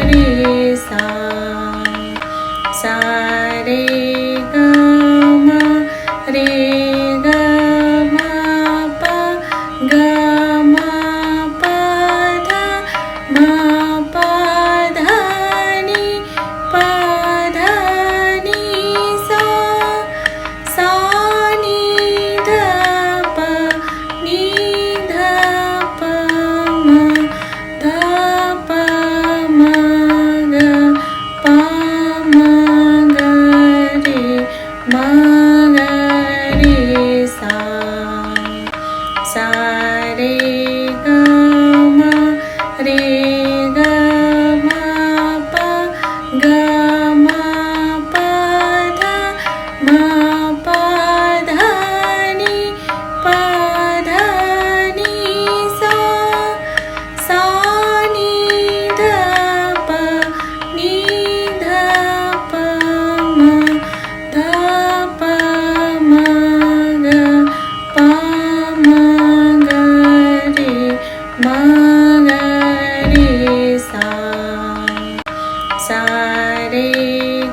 रे सा सा रे ग म रे ग म प ग म प ध म प ध नि प ध नि सा सा नि ध प नि ध प म ध प म ग प म ग रे म ग रे सा सा रे ग म रे ग म प ग म प ध म प ध नि प ध नि सा सा नि ध प नि ध प म ध प म ग प म ग रे म ग रे सा सा रे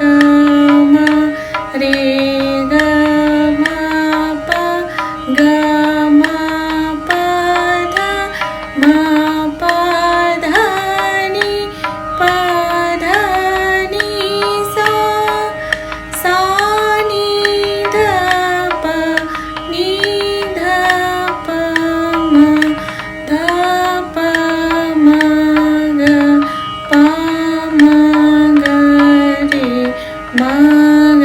ग म रे ग म प ग म प ध म प ध नि प ध नि सा सा नि ध प नि ध प म ध प म ग प म ग रे म ग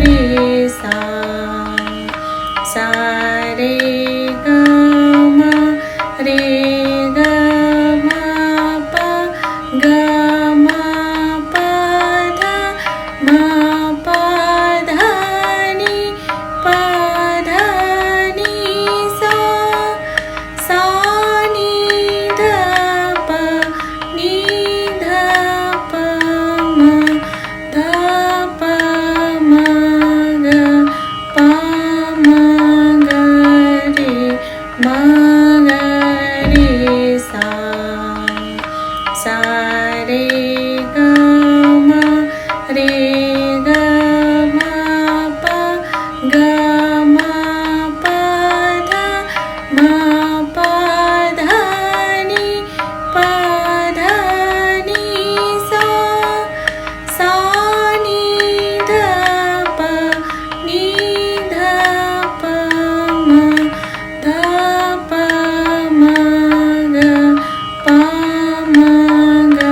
रे सा सा रे ग म रे ग म प ग म प ध म प ध नि प ध नि सा सा नि ध प नि ध प म ध प म ग प म ग रे म ग रे सा सा रे ग म रे ग म प ग म प ध म प ध नि प ध नि सा सा नि ध प नि ध प म ध प म ग प म ग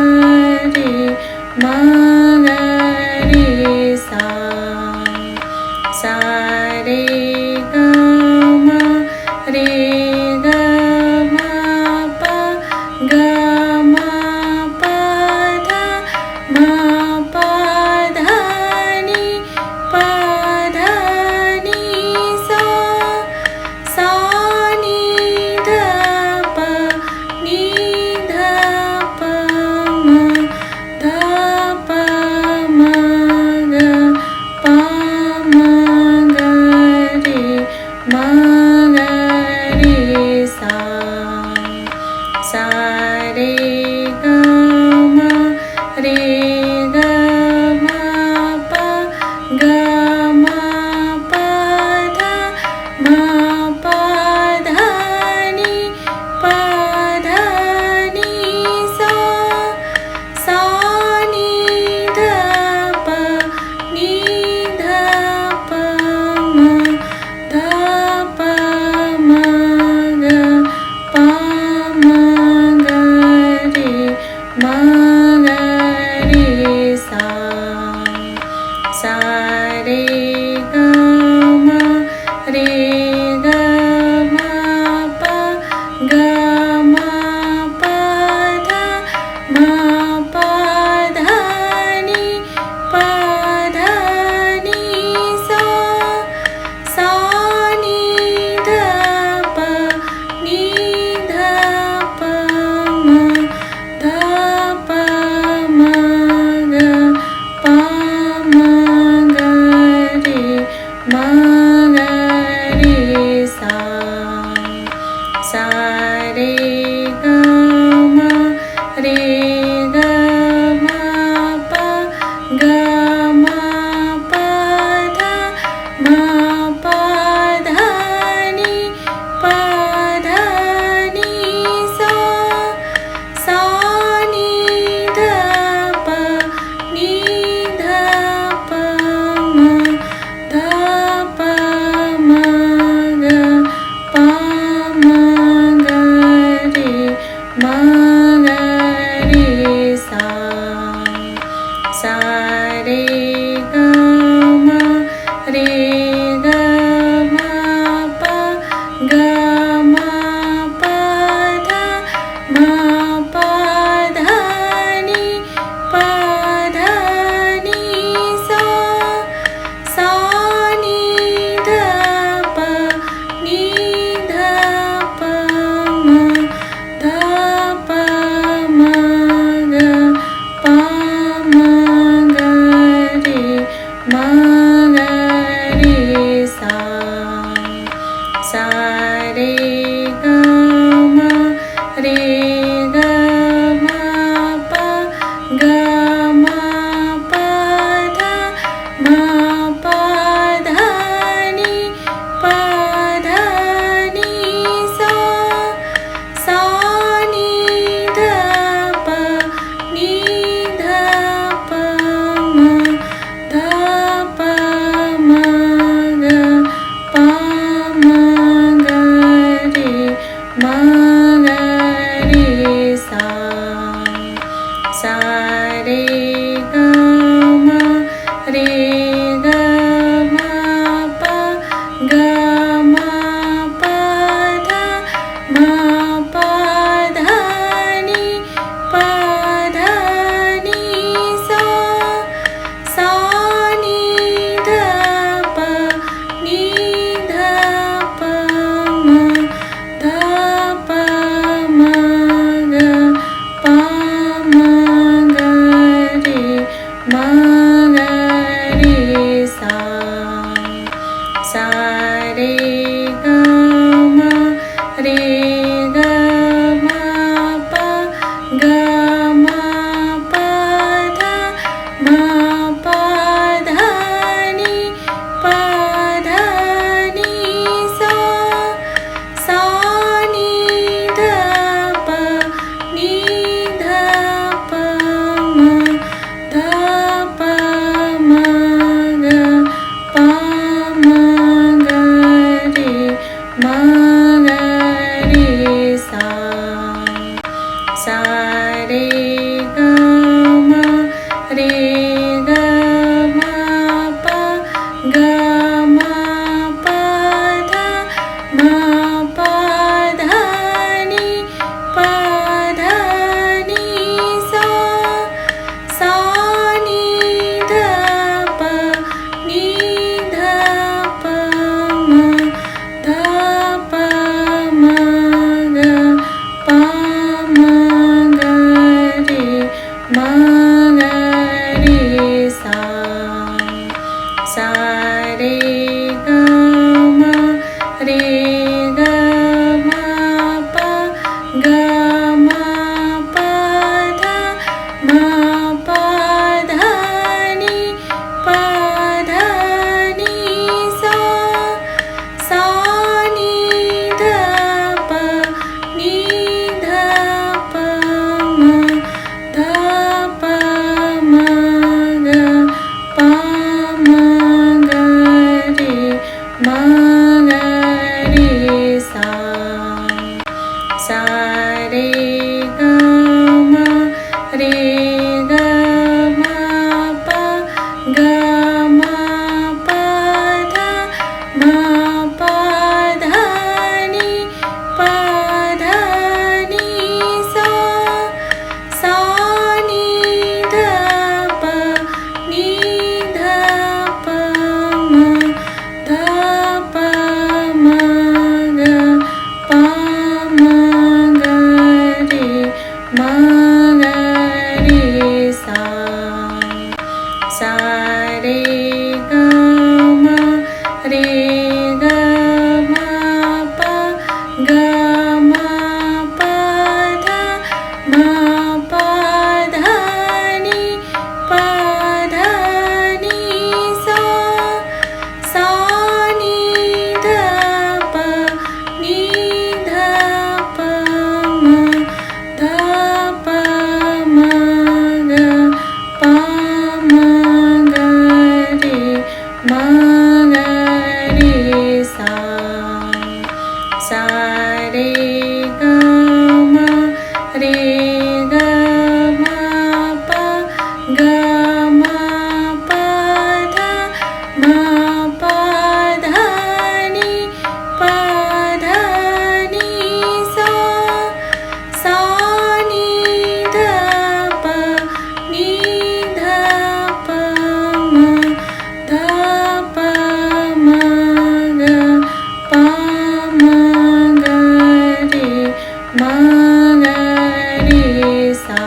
सा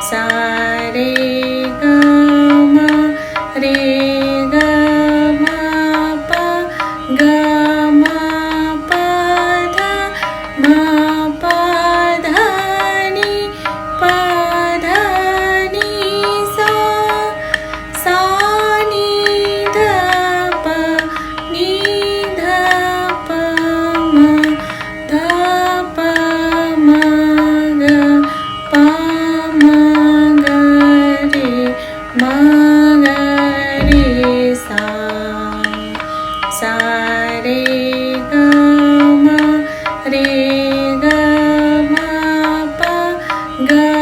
सा रे ग म रे ग म प ग म प ध म प ध नि सा सा नि ध प म ध प म ग प म ग रे सा सा रे ग म रे ग म प ग